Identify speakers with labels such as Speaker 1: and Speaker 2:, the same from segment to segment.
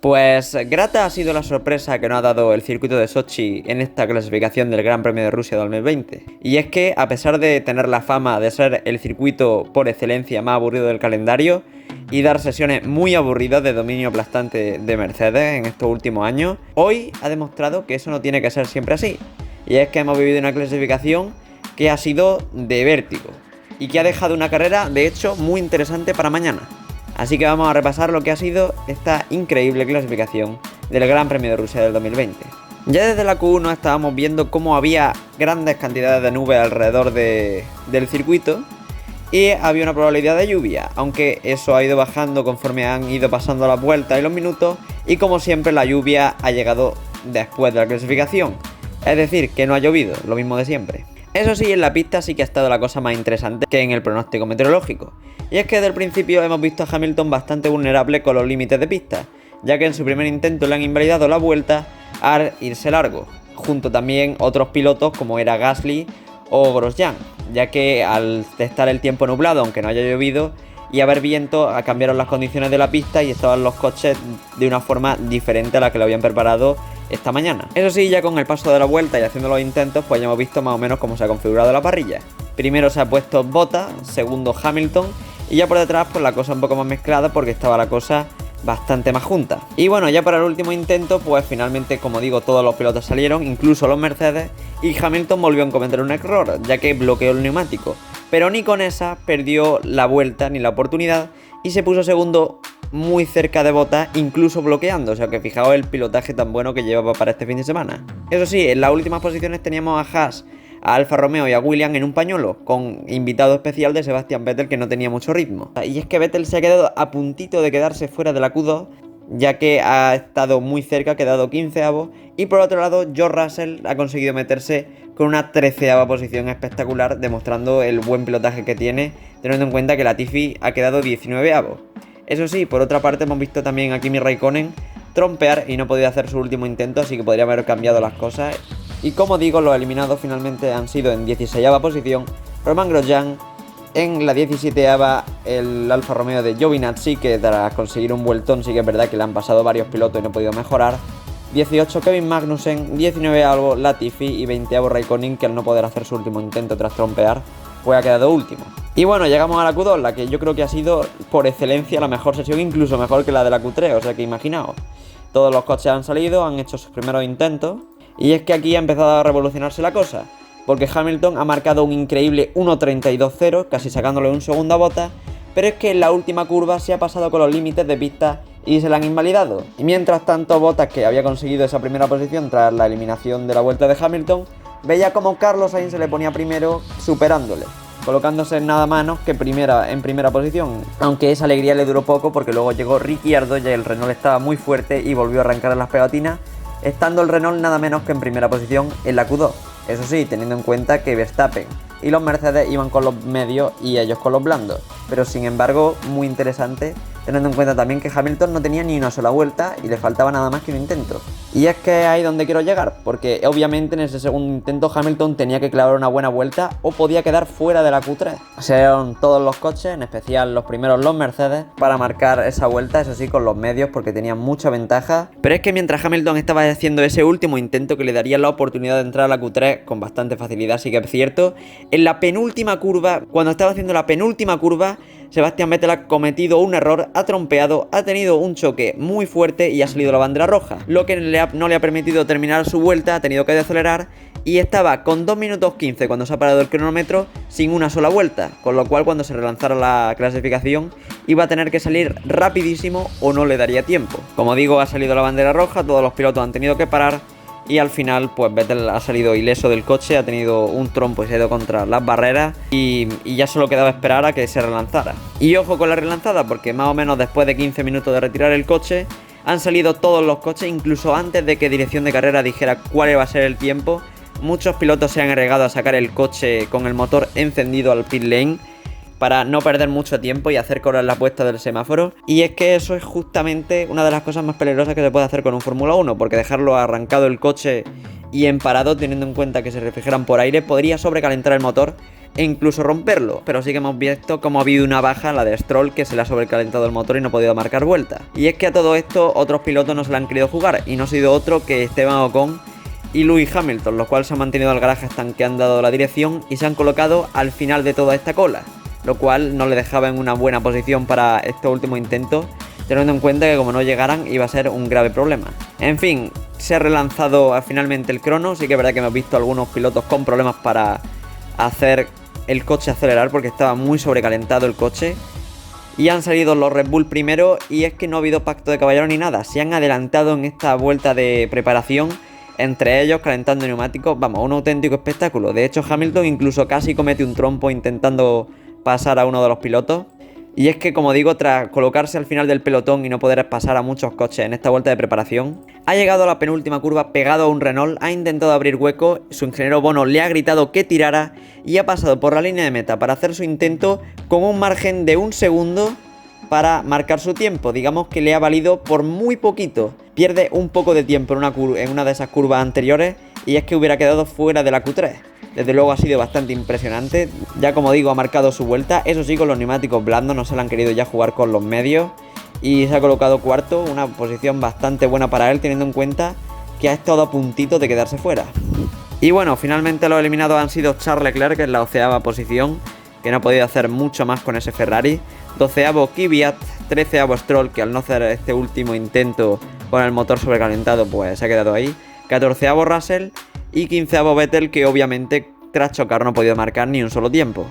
Speaker 1: Pues grata ha sido la sorpresa que nos ha dado el circuito de Sochi en esta clasificación del Gran Premio de Rusia 2020. Y es que, a pesar de tener la fama de ser el circuito por excelencia más aburrido del calendario y dar sesiones muy aburridas de dominio aplastante de Mercedes en estos últimos años, hoy ha demostrado que eso no tiene que ser siempre así. Y es que hemos vivido una clasificación que ha sido de vértigo y que ha dejado una carrera, de hecho, muy interesante para mañana. Así que vamos a repasar lo que ha sido esta increíble clasificación del Gran Premio de Rusia del 2020. Ya desde la Q1 estábamos viendo cómo había grandes cantidades de nubes alrededor del circuito y había una probabilidad de lluvia, aunque eso ha ido bajando conforme han ido pasando las vueltas y los minutos, y como siempre la lluvia ha llegado después de la clasificación, es decir, que no ha llovido, lo mismo de siempre. Eso sí, en la pista sí que ha estado la cosa más interesante que en el pronóstico meteorológico. Y es que desde el principio hemos visto a Hamilton bastante vulnerable con los límites de pista, ya que en su primer intento le han invalidado la vuelta al irse largo, junto también otros pilotos como era Gasly o Grosjean, ya que al estar el tiempo nublado, aunque no haya llovido, y haber viento, cambiaron las condiciones de la pista y estaban los coches de una forma diferente a la que lo habían preparado esta mañana. Eso sí, ya con el paso de la vuelta y haciendo los intentos, pues ya hemos visto más o menos cómo se ha configurado la parrilla. Primero se ha puesto Bottas, segundo Hamilton, y ya por detrás pues la cosa un poco más mezclada porque estaba la cosa bastante más junta. Y bueno, ya para el último intento, pues finalmente, como digo, todos los pilotos salieron, incluso los Mercedes, y Hamilton volvió a cometer un error, ya que bloqueó el neumático. Pero ni con esa perdió la vuelta ni la oportunidad y se puso segundo muy cerca de Bottas, incluso bloqueando. O sea que fijaos el pilotaje tan bueno que llevaba para este fin de semana. Eso sí, en las últimas posiciones teníamos a Haas, a Alfa Romeo y a Williams en un pañuelo, con invitado especial de Sebastian Vettel, que no tenía mucho ritmo. Y es que Vettel se ha quedado a puntito de quedarse fuera de la Q2, ya que ha estado muy cerca, ha quedado 15avo, y por otro lado George Russell ha conseguido meterse con una 13ava posición espectacular, demostrando el buen pilotaje que tiene, teniendo en cuenta que Latifi ha quedado 19avo. Eso sí, por otra parte hemos visto también a Kimi Raikkonen trompear y no podía hacer su último intento, así que podría haber cambiado las cosas. Y como digo, los eliminados finalmente han sido en 16ava posición Romain Grosjean, en la 17ava el Alfa Romeo de Giovinazzi, que tras conseguir un vueltón sí que es verdad que le han pasado varios pilotos y no ha podido mejorar. 18 Kevin Magnussen, 19avo Latifi y 20avo Raikkonen, que al no poder hacer su último intento tras trompear, pues ha quedado último. Y bueno, llegamos a la Q2, la que yo creo que ha sido por excelencia la mejor sesión, incluso mejor que la de la Q3, o sea que imaginaos. Todos los coches han salido, han hecho sus primeros intentos, y es que aquí ha empezado a revolucionarse la cosa, porque Hamilton ha marcado un increíble 1.32.0, casi sacándole un segundo a Bottas, pero es que en la última curva se ha pasado con los límites de pista y se la han invalidado. Y mientras tanto, Bottas, que había conseguido esa primera posición tras la eliminación de la vuelta de Hamilton, veía como Carlos Sainz se le ponía primero, superándole, colocándose nada menos que en primera posición. Aunque esa alegría le duró poco, porque luego llegó Ricciardo, ya el Renault estaba muy fuerte y volvió a arrancar en las pegatinas, estando el Renault nada menos que en primera posición en la Q2. Eso sí, teniendo en cuenta que Verstappen y los Mercedes iban con los medios y ellos con los blandos. Pero sin embargo, muy interesante, teniendo en cuenta también que Hamilton no tenía ni una sola vuelta y le faltaba nada más que un intento. Y es que ahí donde quiero llegar, porque obviamente en ese segundo intento Hamilton tenía que clavar una buena vuelta o podía quedar fuera de la Q3. Sean todos los coches, en especial los primeros los Mercedes, para marcar esa vuelta, eso sí, con los medios, porque tenían mucha ventaja. Pero es que mientras Hamilton estaba haciendo ese último intento que le daría la oportunidad de entrar a la Q3 con bastante facilidad, sí que es cierto, en la penúltima curva, cuando estaba haciendo la penúltima curva, Sebastian Vettel ha cometido un error, ha trompeado, ha tenido un choque muy fuerte y ha salido la bandera roja, lo que no le ha permitido terminar su vuelta, ha tenido que decelerar y estaba con 2 minutos 15 cuando se ha parado el cronómetro sin una sola vuelta, con lo cual cuando se relanzara la clasificación iba a tener que salir rapidísimo o no le daría tiempo. Como digo, ha salido la bandera roja, todos los pilotos han tenido que parar y al final pues Vettel ha salido ileso del coche, ha tenido un trompo y se ha ido contra las barreras y ya solo quedaba esperar a que se relanzara. Y ojo con la relanzada, porque más o menos después de 15 minutos de retirar el coche han salido todos los coches, incluso antes de que dirección de carrera dijera cuál iba a ser el tiempo. Muchos pilotos se han arriesgado a sacar el coche con el motor encendido al pit lane para no perder mucho tiempo y hacer correr la puesta del semáforo. Y es que eso es justamente una de las cosas más peligrosas que se puede hacer con un Fórmula 1, porque dejarlo arrancado el coche y en parado, teniendo en cuenta que se refrigeran por aire, podría sobrecalentar el motor, e incluso romperlo, pero sí que hemos visto como ha habido una baja, la de Stroll, que se le ha sobrecalentado el motor y no ha podido marcar vuelta. Y es que a todo esto otros pilotos no se la han querido jugar, y no ha sido otro que Esteban Ocon y Lewis Hamilton, los cuales se han mantenido al garaje hasta que han dado la dirección y se han colocado al final de toda esta cola, lo cual no le dejaba en una buena posición para estos últimos intentos, teniendo en cuenta que como no llegaran iba a ser un grave problema. En fin, se ha relanzado finalmente el crono. Sí que es verdad que hemos visto algunos pilotos con problemas para hacer el coche acelerar porque estaba muy sobrecalentado el coche. Y han salido los Red Bull primero, y es que no ha habido pacto de caballero ni nada. Se han adelantado en esta vuelta de preparación, entre ellos calentando neumáticos. Vamos, un auténtico espectáculo. De hecho, Hamilton incluso casi comete un trompo intentando pasar a uno de los pilotos. Y es que, como digo, tras colocarse al final del pelotón y no poder pasar a muchos coches en esta vuelta de preparación, ha llegado a la penúltima curva pegado a un Renault, ha intentado abrir hueco, su ingeniero Bono le ha gritado que tirara y ha pasado por la línea de meta para hacer su intento con un margen de 1 segundo para marcar su tiempo. Digamos que le ha valido por muy poquito. Pierde un poco de tiempo en una de esas curvas anteriores, y es que hubiera quedado fuera de la Q3. Desde luego ha sido bastante impresionante. Ya, como digo, ha marcado su vuelta. Eso sí, con los neumáticos blandos, no se le han querido ya jugar con los medios. Y se ha colocado cuarto, una posición bastante buena para él, teniendo en cuenta que ha estado a puntito de quedarse fuera. Y bueno, finalmente los eliminados han sido Charles Leclerc, que es la 11ª posición, que no ha podido hacer mucho más con ese Ferrari. 12º Kvyat, 13º Stroll, que al no hacer este último intento con el motor sobrecalentado, pues se ha quedado ahí. 14º Russell y 15º Vettel, que obviamente tras chocar no ha podido marcar ni un solo tiempo.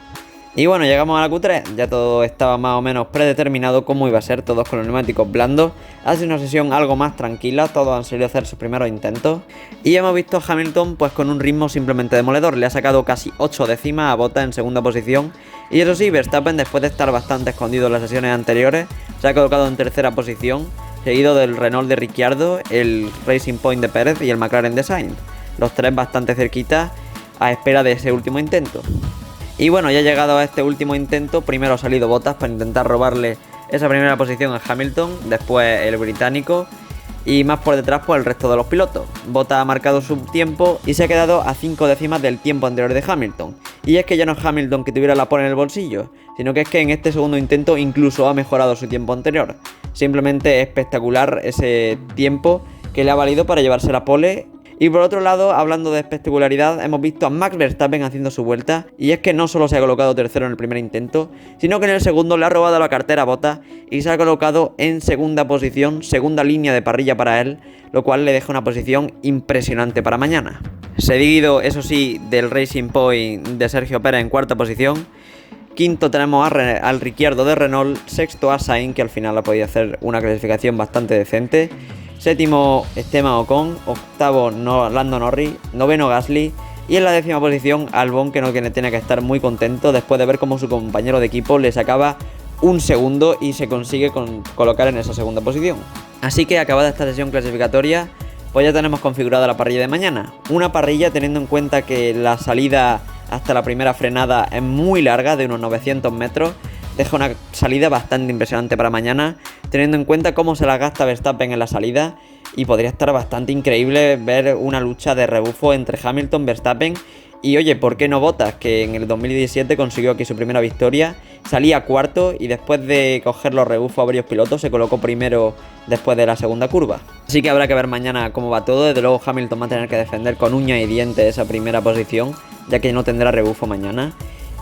Speaker 1: Y bueno, llegamos a la Q3, ya todo estaba más o menos predeterminado cómo iba a ser, todos con los neumáticos blandos. Ha sido una sesión algo más tranquila, todos han salido a hacer sus primeros intentos. Y hemos visto a Hamilton pues con un ritmo simplemente demoledor, le ha sacado casi 8 décimas a Bottas en segunda posición. Y eso sí, Verstappen, después de estar bastante escondido en las sesiones anteriores, se ha colocado en tercera posición, seguido del Renault de Ricciardo, el Racing Point de Pérez y el McLaren de Sainz. Los tres bastante cerquitas a espera de ese último intento. Y bueno, ya llegado a este último intento, primero ha salido Bottas para intentar robarle esa primera posición a Hamilton, después el británico y más por detrás pues el resto de los pilotos. Bottas ha marcado su tiempo y se ha quedado a 5 décimas del tiempo anterior de Hamilton. Y es que ya no es Hamilton que tuviera la pole en el bolsillo, sino que es que en este segundo intento incluso ha mejorado su tiempo anterior. Simplemente espectacular ese tiempo que le ha valido para llevarse la pole. Y por otro lado, hablando de espectacularidad, hemos visto a Max Verstappen haciendo su vuelta, y es que no solo se ha colocado tercero en el primer intento, sino que en el segundo le ha robado la cartera a Bottas y se ha colocado en segunda posición, segunda línea de parrilla para él, lo cual le deja una posición impresionante para mañana. Seguido, eso sí, del Racing Point de Sergio Pérez en cuarta posición. Quinto tenemos al Ricciardo de Renault, sexto a Sainz, que al final ha podido hacer una clasificación bastante decente. Séptimo Esteban Ocon, octavo Lando Norris, noveno Gasly y en la 10ª posición Albon, que no tiene que estar muy contento después de ver cómo su compañero de equipo le sacaba 1 segundo y se consigue colocar en esa segunda posición. Así que acabada esta sesión clasificatoria, pues ya tenemos configurada la parrilla de mañana. Una parrilla teniendo en cuenta que la salida hasta la primera frenada es muy larga, de unos 900 metros. Deja una salida bastante impresionante para mañana, teniendo en cuenta cómo se la gasta Verstappen en la salida, y podría estar bastante increíble ver una lucha de rebufo entre Hamilton, Verstappen y, oye, ¿por qué no Bottas? Que en el 2017 consiguió aquí su primera victoria, salía cuarto y después de coger los rebufos a varios pilotos se colocó primero después de la segunda curva. Así que habrá que ver mañana cómo va todo. Desde luego Hamilton va a tener que defender con uña y diente esa primera posición, ya que no tendrá rebufo mañana.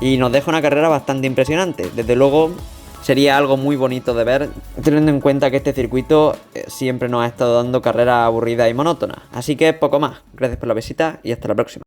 Speaker 1: Y nos deja una carrera bastante impresionante. Desde luego sería algo muy bonito de ver, teniendo en cuenta que este circuito siempre nos ha estado dando carreras aburridas y monótonas. Así que poco más. Gracias por la visita y hasta la próxima.